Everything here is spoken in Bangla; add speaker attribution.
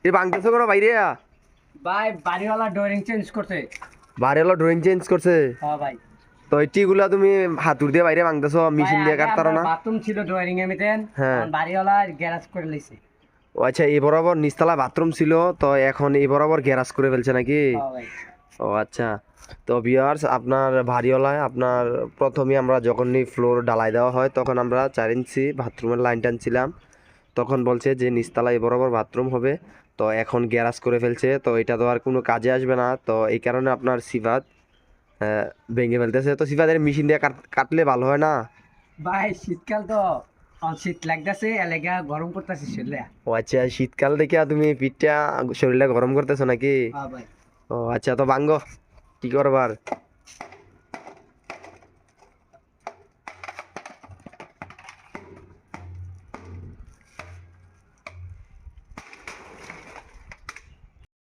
Speaker 1: এ ভাঙতেছো কোনো বাইরে
Speaker 2: ভাই বাড়িওয়ালা ডোরিং চেঞ্জ করছে।
Speaker 1: বাইরে হলো ড্রয়িং চেঞ্জ করছে।
Speaker 2: হ্যাঁ ভাই।
Speaker 1: তো এটিগুলা তুমি হাতুর দিয়ে বাইরে ভাঙতেছো,
Speaker 2: ভাই
Speaker 1: মেশিন দিয়ে
Speaker 2: আগে
Speaker 1: কাটতারো
Speaker 2: আপনার
Speaker 1: না?
Speaker 2: বাথরুম ছিল ডোরিং এ মিতেন,
Speaker 1: হ্যাঁ।
Speaker 2: এখন বাড়িওয়ালা গ্যারাজ করে লইছে।
Speaker 1: ও আচ্ছা, এই বরাবর নিচতলা বাথরুম ছিল, তো এখন এই বরাবর গ্যারাজ করে ফেলছে নাকি?
Speaker 2: হ্যাঁ ভাই।
Speaker 1: ও আচ্ছা। তো ভিউয়ার্স, আপনার বাড়িওয়ালায় আপনার প্রথমে আমরা যখনই ফ্লোর ঢালাই দেওয়া হয় তখন আমরা 4 ইঞ্চি বাথরুমের লাইন টানছিলাম, তখন বলছে যে নিচতলায় বরাবর বাথরুম হবে। তো এখন গ্যারাজ করে ফেলছে, তো এটা তো আর কোনো কাজে আসবে না, তো এই কারণে আপনার সিফাত ভেঙে ফেলতেছে। তো সিফাতের মেশিন দিয়ে কাটলে ভালো হয় না?
Speaker 2: ভাই শীতকাল তো, শীত লাগতেছে এলাকা গরম করতেছে শরীরে।
Speaker 1: ও আচ্ছা, শীতকাল দেখে তুমি পিঠটা শরীরটা গরম করতেছো নাকি?
Speaker 2: হ্যাঁ ভাই।
Speaker 1: ও আচ্ছা, তো ভাঙ্গো, কি করবার।